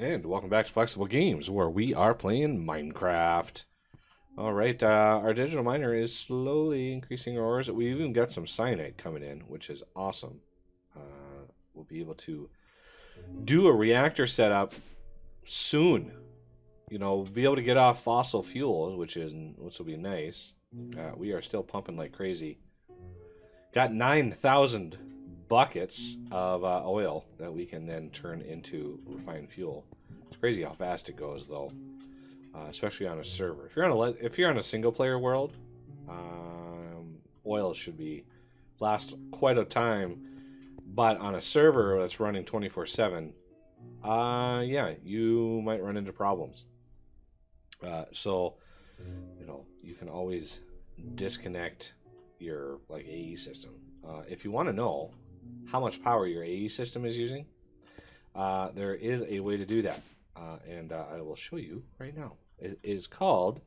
And welcome back to Flexible Games, where we are playing Minecraft. Alright, our digital miner is slowly increasing our ores. We even got some cyanide coming in, which is awesome. We'll be able to do a reactor setup soon. You know, we'll be able to get off fossil fuels, which will be nice. We are still pumping like crazy. Got 9,000 buckets of oil that we can then turn into refined fuel. It's crazy how fast it goes, though, especially on a server. If you're on a single player world, oil should last quite a time. But on a server that's running 24/7, yeah, you might run into problems. So, you know, you can always disconnect your AE system. If you want to know how much power your AE system is using, there is a way to do that, and I will show you right now. It is called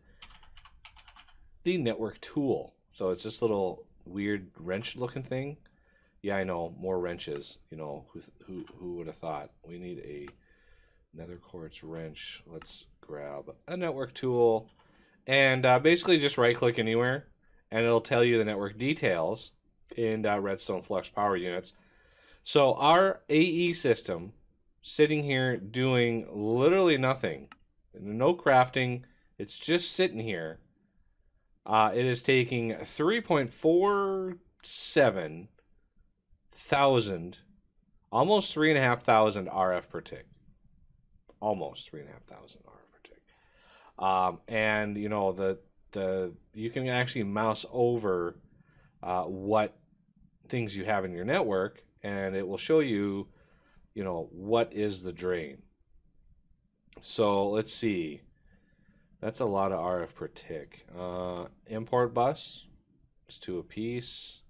the network tool. So it's this little weird wrench looking thing. Yeah, I know, more wrenches. You know, who would have thought? We need a nether quartz wrench. Let's grab a network tool, and basically just right click anywhere, and it'll tell you the network details in redstone flux power units. So our AE system sitting here doing literally nothing, no crafting, it's just sitting here. It is taking 3.47 thousand, almost 3,500 RF per tick. Almost 3,500 RF per tick. And you know, you can actually mouse over what things you have in your network, and it will show you, you know, what is the drain. So let's see. That's a lot of RF per tick. Import bus, it's 2 apiece.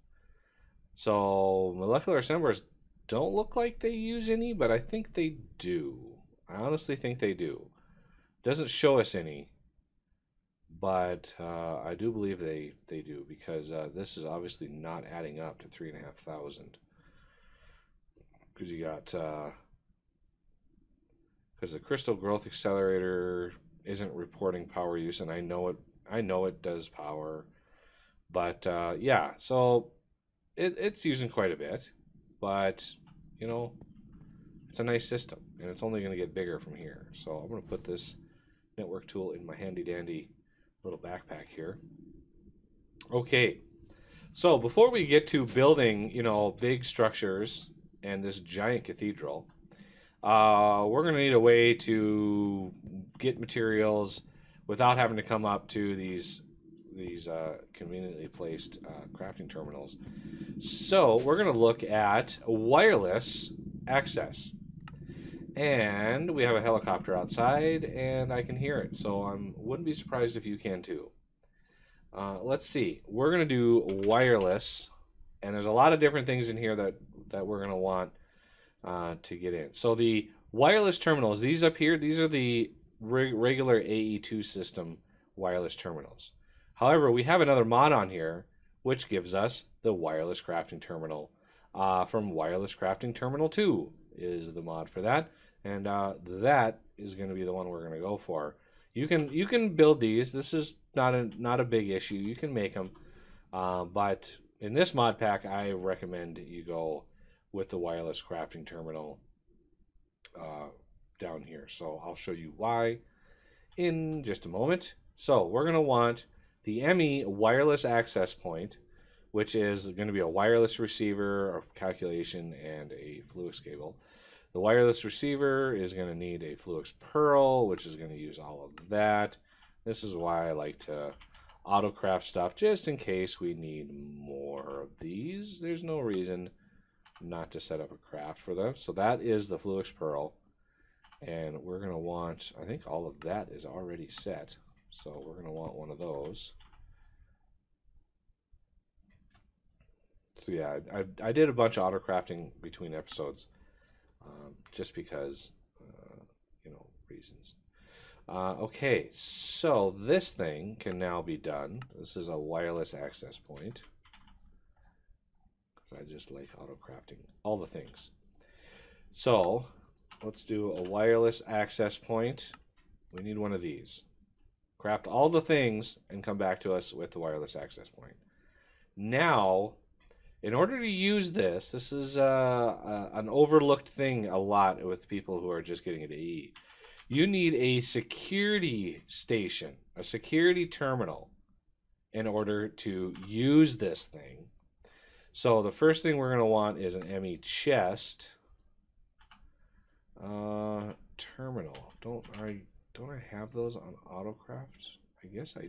So molecular assemblers don't look like they use any, but I think they do. I honestly think they do. Doesn't show us any, but I do believe they do, because this is obviously not adding up to 3,500. Because you got because the crystal growth accelerator isn't reporting power use, and I know it does power, but yeah, so it's using quite a bit, but you know, it's a nice system, and it's only going to get bigger from here. So I'm going to put this network tool in my handy dandy little backpack here. Okay, so before we get to building, you know, big structures and this giant cathedral, we're going to need a way to get materials without having to come up to these conveniently placed crafting terminals. So we're going to look at wireless access. And we have a helicopter outside, and I can hear it, so I wouldn't be surprised if you can too. Let's see. We're going to do wireless, and there's a lot of different things in here that we're going to want to get in. So the wireless terminals, these up here, these are the regular AE2 system wireless terminals. However, we have another mod on here, which gives us the wireless crafting terminal from Wireless Crafting Terminal 2 is the mod for that, and that is going to be the one we're going to go for. You can build these. This is not a big issue. You can make them, but in this mod pack, I recommend you go with the Wireless Crafting Terminal down here. So I'll show you why in just a moment. So we're going to want the ME wireless access point, which is going to be a wireless receiver, a calculation, and a Fluix cable. The wireless receiver is going to need a Fluix Pearl, which is going to use all of that. This is why I like to auto-craft stuff, just in case we need more of these. There's no reason not to set up a craft for them. So that is the Fluix Pearl. And we're going to want, I think all of that is already set. So we're going to want one of those. So yeah, I did a bunch of auto crafting between episodes, just because, you know, reasons. Okay, so this thing can now be done. This is a wireless access point, because I just like auto crafting all the things. So let's do a wireless access point. We need one of these. Craft all the things and come back to us with the wireless access point. Now, in order to use this, this is an overlooked thing a lot with people who are just getting into AE. You need a security station, a security terminal, in order to use this thing. So the first thing we're going to want is an ME chest terminal. Don't I have those on Autocraft? I guess I.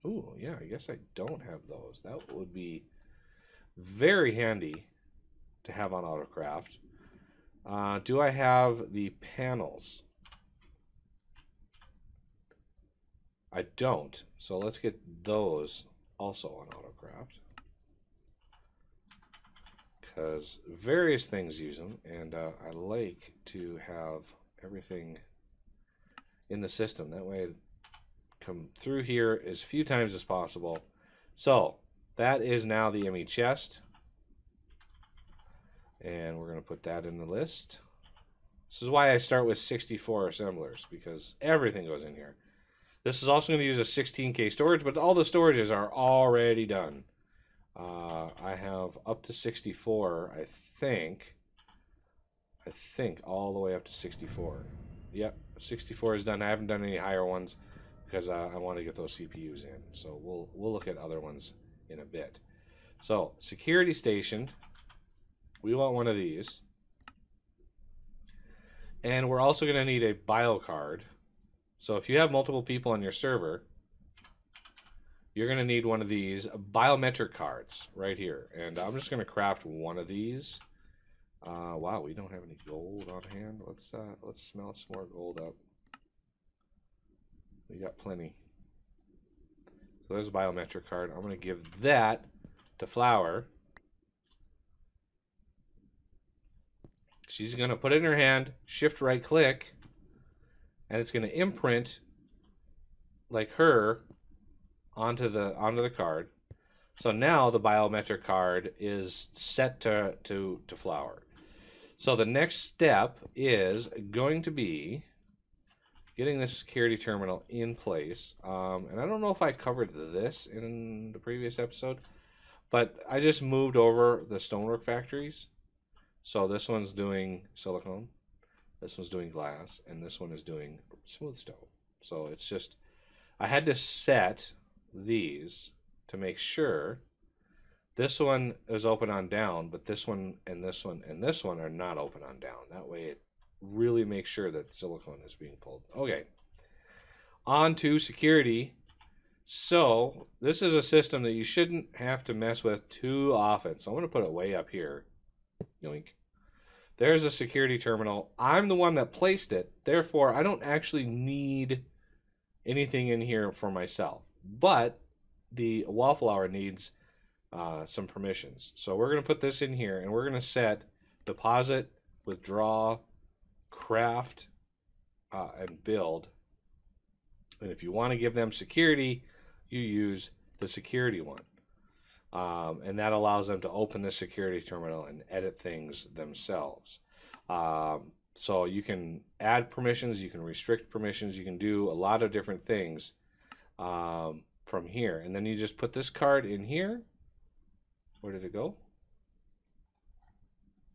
Ooh, yeah. I guess I don't have those. That would be very handy to have on Autocraft. Do I have the panels? I don't. So let's get those also on Autocraft, because various things use them, and I like to have everything in the system. That way it come through here as few times as possible. So that is now the ME chest, and we're going to put that in the list. This is why I start with 64 assemblers, because everything goes in here. This is also going to use a 16K storage, but all the storages are already done. I have up to 64, I think all the way up to 64. Yep, 64 is done. I haven't done any higher ones because I want to get those CPUs in. So we'll look at other ones in a bit. So security station, we want one of these, and we're also going to need a bio card. So if you have multiple people on your server, you're going to need one of these biometric cards right here. And I'm just going to craft one of these. Wow, we don't have any gold on hand. Let's smelt some more gold up. We got plenty. So there's a biometric card. I'm going to give that to Flower. She's going to put it in her hand, shift right click, and it's going to imprint like her onto the card. So now the biometric card is set to Flower. So the next step is going to be getting this security terminal in place. And I don't know if I covered this in the previous episode, but I just moved over the stonework factories. So this one's doing silicone, this one's doing glass, and this one is doing smooth stone. So it's just, I had to set these to make sure this one is open on down, but this one and this one and this one are not open on down. That way it really makes sure that silicone is being pulled. Okay, on to security. So this is a system that you shouldn't have to mess with too often. So I'm going to put it way up here. Yoink. There's a security terminal. I'm the one that placed it. Therefore, I don't actually need anything in here for myself. But the wallflower needs some permissions. So we're going to put this in here, and we're going to set deposit, withdraw, craft, and build. And if you want to give them security, you use the security one. And that allows them to open the security terminal and edit things themselves. So you can add permissions, you can restrict permissions, you can do a lot of different things from here. And then you just put this card in here. Where did it go?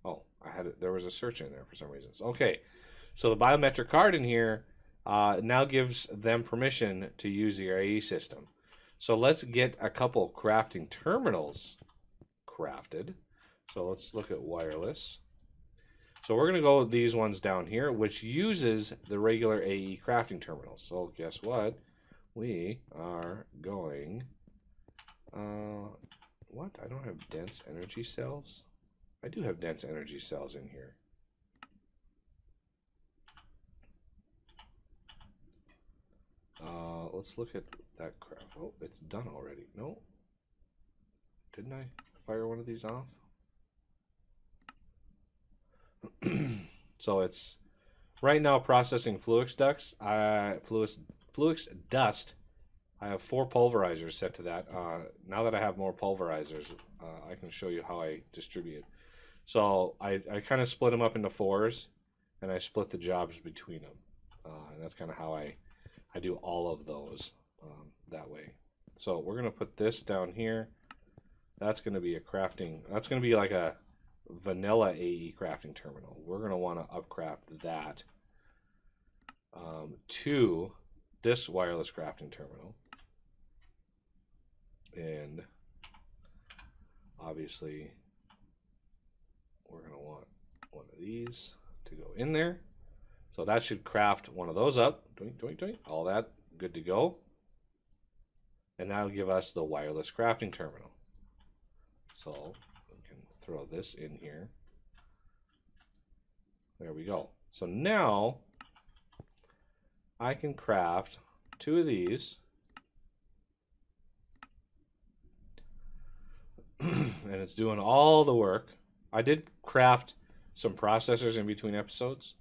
Oh, I had it. There was a search in there for some reason. Okay, so the biometric card in here now gives them permission to use the AE system. So let's get a couple crafting terminals crafted. So let's look at wireless. So we're going to go with these ones down here, which uses the regular AE crafting terminals. So guess what? We are going... what? I don't have dense energy cells? I do have dense energy cells in here. Let's look at that craft. Oh, it's done already. No. Didn't I fire one of these off? So it's right now processing Fluix ducts. Fluix dust. I have 4 pulverizers set to that. Now that I have more pulverizers, I can show you how I distribute. So I kind of split them up into 4s, and I split the jobs between them. And that's kind of how I do all of those that way. So we're going to put this down here. That's going to be a crafting. That's going to be like a vanilla AE crafting terminal. We're going to want to upcraft that to this wireless crafting terminal. And obviously, we're going to want one of these to go in there. So that should craft one of those up. Doink, doink, doink. All that good to go. And that'll give us the wireless crafting terminal. So we can throw this in here. There we go. So now I can craft 2 of these. And it's doing all the work. I did craft some processors in between episodes.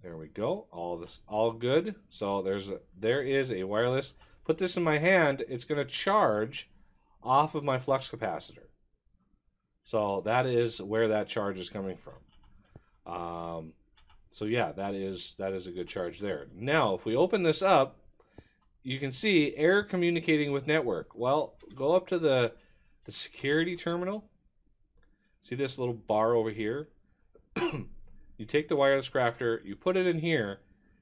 There we go. All good. So there is a wireless. Put this in my hand. It's going to charge off of my flux capacitor. So that is where that charge is coming from. So yeah, that is a good charge there. Now, if we open this up, you can see error communicating with network. Well, go up to the security terminal. See this little bar over here? You take the wireless crafter, you put it in here,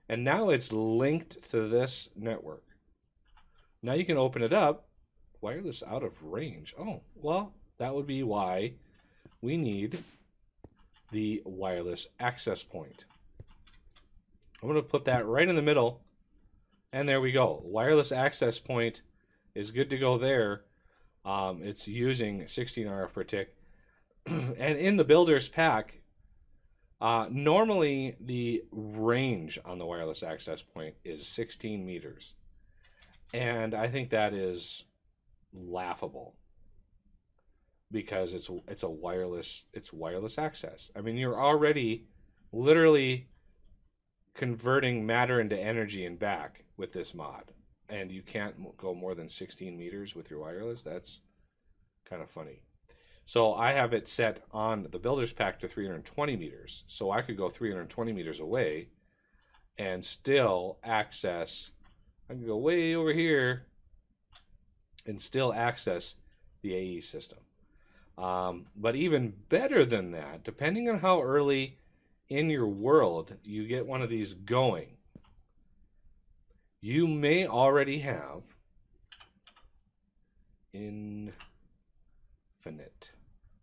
and now it's linked to this network. Now you can open it up. Wireless out of range. Oh, well, that would be why we need the wireless access point. I'm going to put that right in the middle, and there we go. Wireless access point is good to go there. It's using 16 RF per tick. And in the builder's pack, normally the range on the wireless access point is 16 meters. And I think that is laughable because it's wireless access. I mean, you're already literally converting matter into energy and back with this mod, and you can't go more than 16 meters with your wireless. That's kind of funny. So I have it set on the builder's pack to 320 meters, so I could go 320 meters away and still access. I can go way over here and still access the AE system. But even better than that, depending on how early in your world you get one of these going, you may already have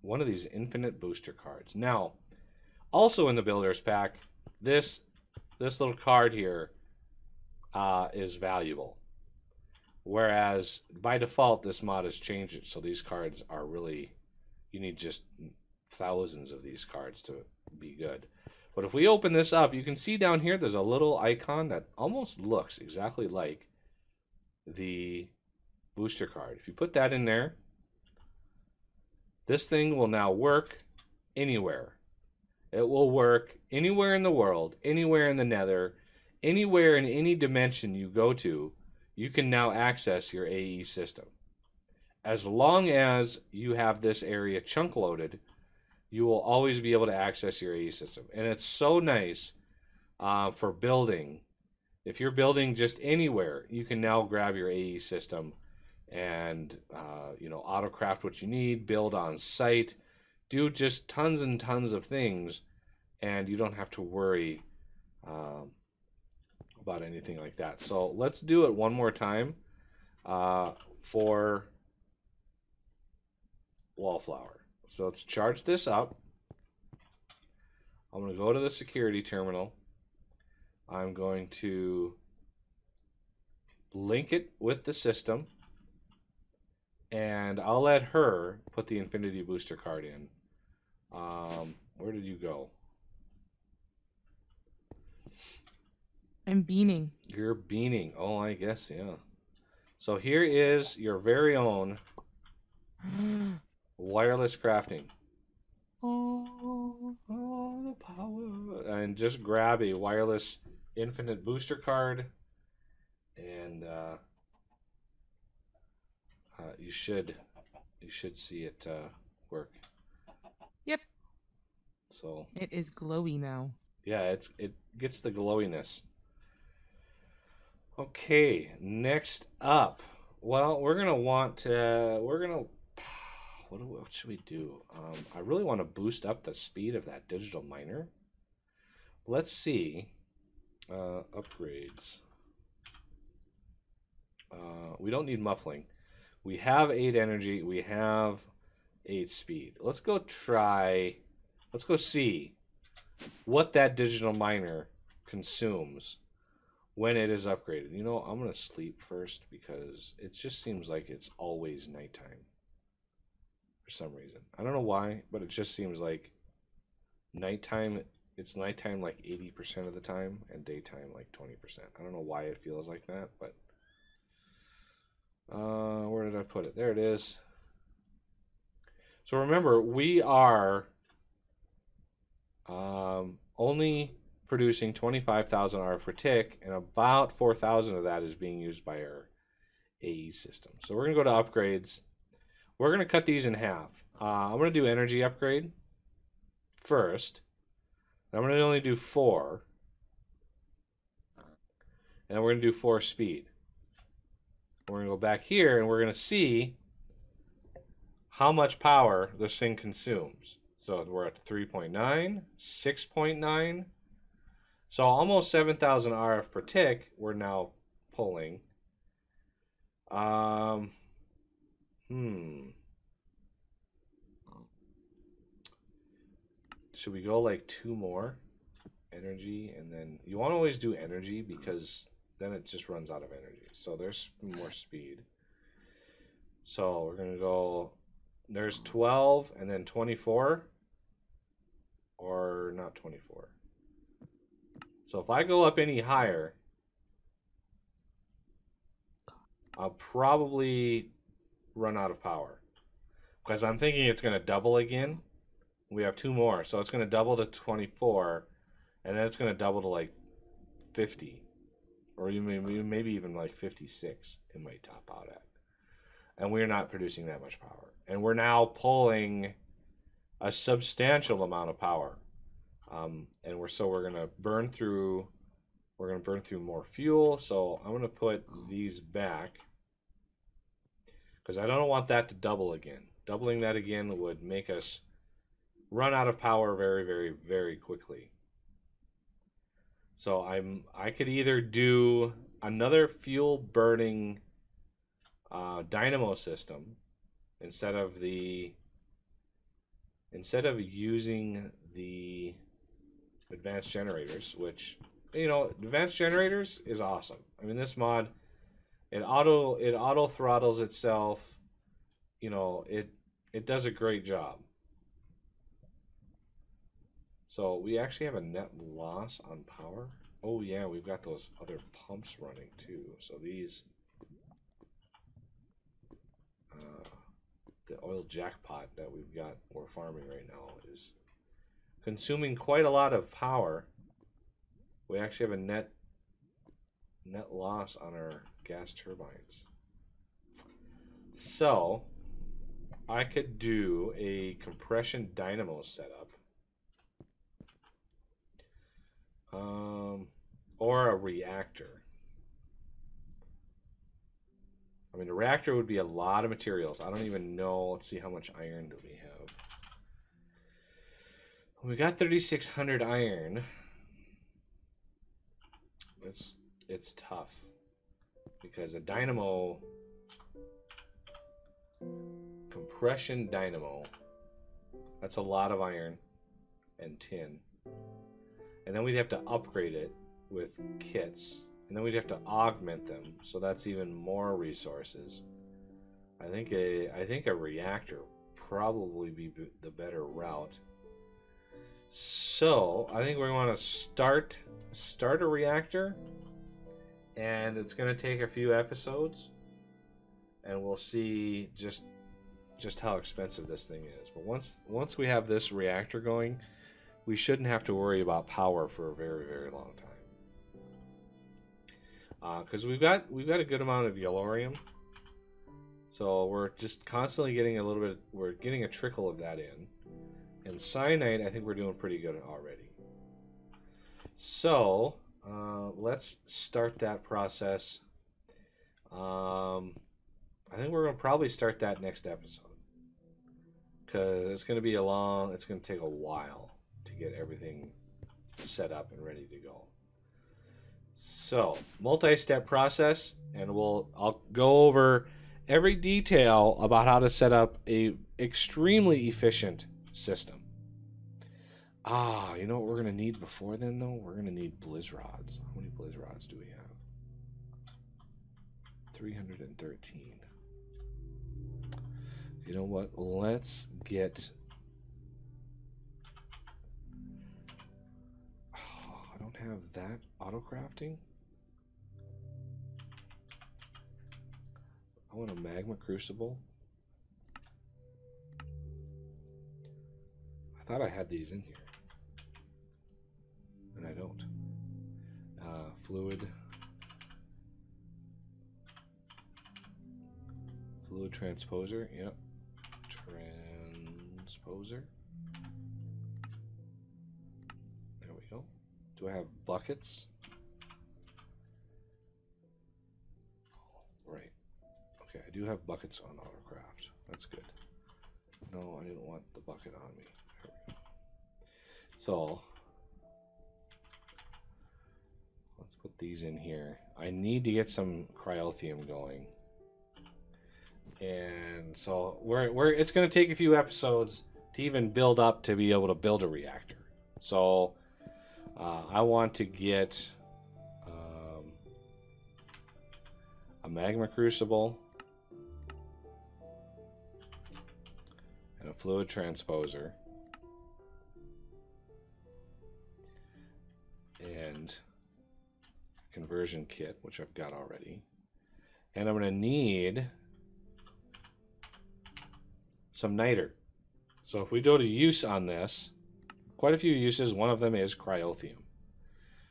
one of these infinite booster cards. Now, also in the builder's pack, this little card here is valuable. Whereas by default, this mod has changed it, so these cards are really, you need just thousands of these cards to be good. But if we open this up, you can see down here there's a little icon that almost looks exactly like the booster card. If you put that in there, this thing will now work anywhere. It will work anywhere in the world, anywhere in the nether, anywhere in any dimension you go to, you can now access your AE system. As long as you have this area chunk loaded, you will always be able to access your AE system. And it's so nice for building. If you're building just anywhere, you can now grab your AE system and auto craft what you need, build on site, do just tons and tons of things, and you don't have to worry about anything like that. So let's do it one more time for Wallflower. So let's charge this up. I'm going to go to the security terminal. I'm going to link it with the system, and I'll let her put the Infinity Booster card in. Where did you go? I'm beaning. You're beaning. Oh, I guess, yeah. So here is your very own wireless crafting. Oh, the power. And just grab a wireless infinite booster card, and you should see it work. Yep. So It is glowy now. yeah, it gets the glowiness. Okay, next up. Well, we're gonna want to. We're gonna. What should we do? I really want to boost up the speed of that digital miner. Let's see. Upgrades. We don't need muffling. We have 8 energy. We have 8 speed. Let's go try. Let's go see what that digital miner consumes when it is upgraded. You know, I'm going to sleep first because it just seems like it's always nighttime for some reason. I don't know why, but it just seems like nighttime. It's nighttime like 80% of the time and daytime like 20%. I don't know why it feels like that, but where did I put it? There it is. So remember, we are only producing 25,000 RF per tick, and about 4,000 of that is being used by our AE system. So we're going to go to upgrades. We're going to cut these in half. I'm going to do energy upgrade first. I'm going to only do 4. And we're going to do 4 speed. We're going to go back here, and we're going to see how much power this thing consumes. So we're at 3.9, 6.9. So almost 7,000 RF per tick we're now pulling. Should we go like 2 more energy? And then you want to always do energy because then it just runs out of energy. So there's more speed. So we're going to go, there's 12 and then 24. Or not 24. So if I go up any higher, I'll probably run out of power. Because I'm thinking it's going to double again. We have 2 more. So it's going to double to 24. And then it's going to double to like 50. Or maybe even like 56 it might top out at. And we're not producing that much power. And we're now pulling a substantial amount of power. And we're going to burn through more fuel. So I'm going to put these back because I don't want that to double again. Doubling that again would make us run out of power very, very, very quickly. So I could either do another fuel burning Dynamo system instead of using the advanced generators, which, you know, advanced generators is awesome. I mean, this mod, it auto throttles itself. You know, it does a great job. So we actually have a net loss on power. Oh yeah, we've got those other pumps running too. So these, the oil jackpot that we're farming right now is consuming quite a lot of power. We actually have a net loss on our gas turbines. So I could do a compression dynamo setup. Or a reactor. I mean, a reactor would be a lot of materials. I don't even know. Let's see, how much iron do we have? We got 3,600 iron. It's tough because a dynamo, compression dynamo, that's a lot of iron and tin. And then we'd have to upgrade it with kits. And then we'd have to augment them. So that's even more resources. I think a reactor probably be the better route. So I think we want to start a reactor. And it's going to take a few episodes. And we'll see just how expensive this thing is. But once we have this reactor going, we shouldn't have to worry about power for a very, very long time. Because we've got a good amount of Aurymn. So we're just constantly getting we're getting a trickle of that in. And cyanide, I think we're doing pretty good already. So, let's start that process. I think we're going to probably start that next episode. Because it's going to be it's going to take a while to get everything set up and ready to go. So, multi-step process, and I'll go over every detail about how to set up a extremely efficient system. You know what we're going to need before then, though? We're going to need blizz rods. How many blizz rods do we have? 313. You know what? Let's get... I don't have that auto-crafting. I want a magma crucible. I thought I had these in here. And I don't. Fluid transposer. Yep. Transposer. There we go. Do I have buckets? Oh, right. Okay, I do have buckets on autocraft. That's good. No, I didn't want the bucket on me. There we go. So let's put these in here. I need to get some cryothium going. And so it's going to take a few episodes to even build up to be able to build a reactor. So I want to get a magma crucible and a fluid transposer and a conversion kit, which I've got already. And I'm going to need some niter. So if we go to use on this, quite a few uses. One of them is cryothium.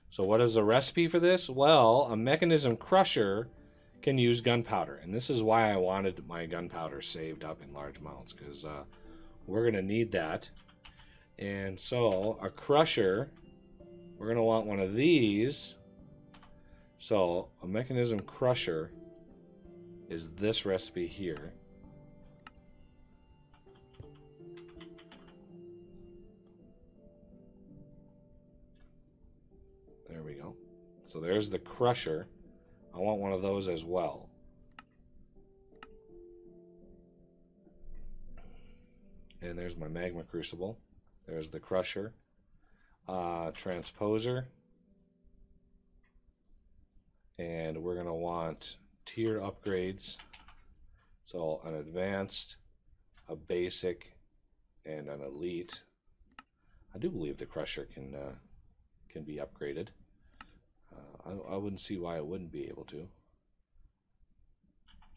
So what is the recipe for this? Well, a mechanism crusher can use gunpowder. And this is why I wanted my gunpowder saved up in large amounts, because we're going to need that. And so a crusher, we're going to want one of these. So a mechanism crusher is this recipe here. There we go. So there's the crusher. I want one of those as well. And there's my magma crucible. There's the crusher. Transposer. And we're going to want tier upgrades. So an advanced, a basic, and an elite. I do believe the crusher can be upgraded. I wouldn't see why it wouldn't be able to.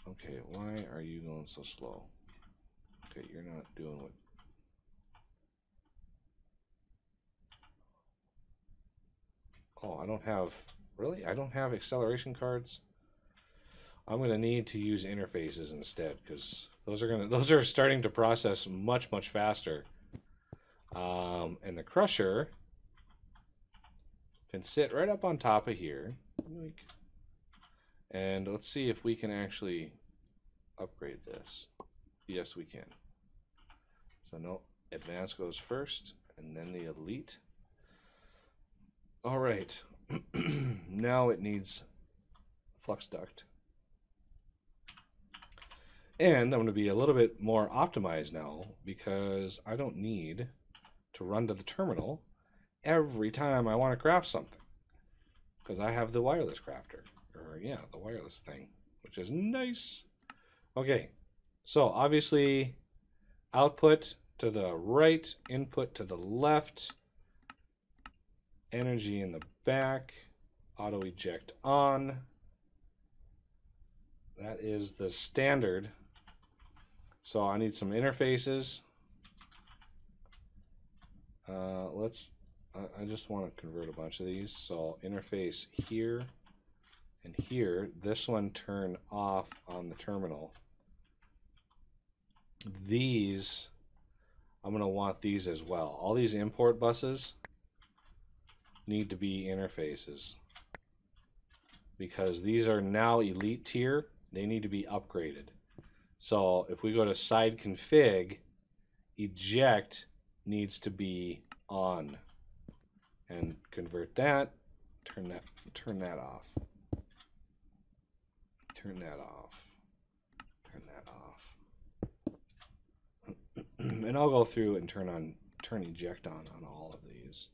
Okay, why are you going so slow? Okay, you're not doing what... Oh, I don't have... Really? I don't have acceleration cards? I'm going to need to use interfaces instead, because those are starting to process much faster. And the crusher can sit right up on top of here. And let's see if we can actually upgrade this. Yes, we can. So no, advanced goes first, and then the elite. All right. Now it needs flux duct. And I'm going to be a little bit more optimized now, because I don't need to run to the terminal every time I want to craft something, because I have the wireless crafter, or yeah, the wireless thing, which is nice. Okay, so obviously output to the right, input to the left, energy in the back, auto eject on. That is the standard. So I need some interfaces. I just want to convert a bunch of these. So interface here and here. This one turn off on the terminal. These I'm going to want these as well. All these import buses need to be interfaces because these are now elite tier. They need to be upgraded. So if we go to side config, eject needs to be on, and convert that. Turn that off. Turn that off. Turn that off. And I'll go through and turn eject on all of these.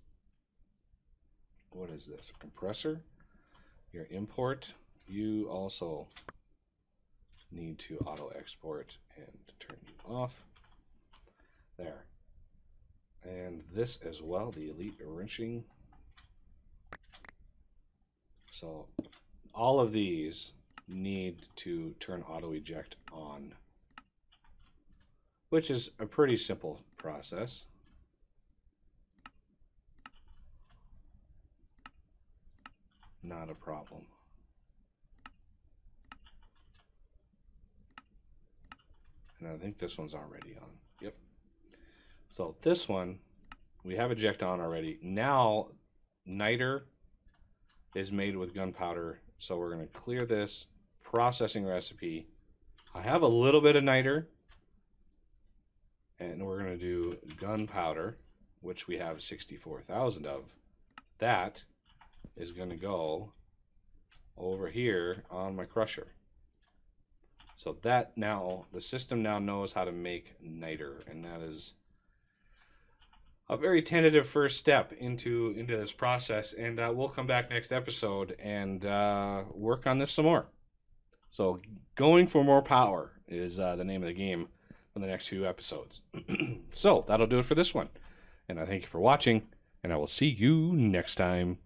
What is this? A compressor? Your import. You also need to auto export and turn you off. There. And this as well, the elite wrenching. So all of these need to turn auto eject on, which is a pretty simple process. Not a problem. And I think this one's already on. Yep. So this one, we have eject on already. Now, niter is made with gunpowder. So we're going to clear this processing recipe. I have a little bit of niter. And we're going to do gunpowder, which we have 64,000 of. That is going to go over here on my crusher. So that now, the system now knows how to make niter, and that is a very tentative first step into this process. And we'll come back next episode and work on this some more. So going for more power is the name of the game for the next few episodes. So that'll do it for this one. And I thank you for watching, and I will see you next time.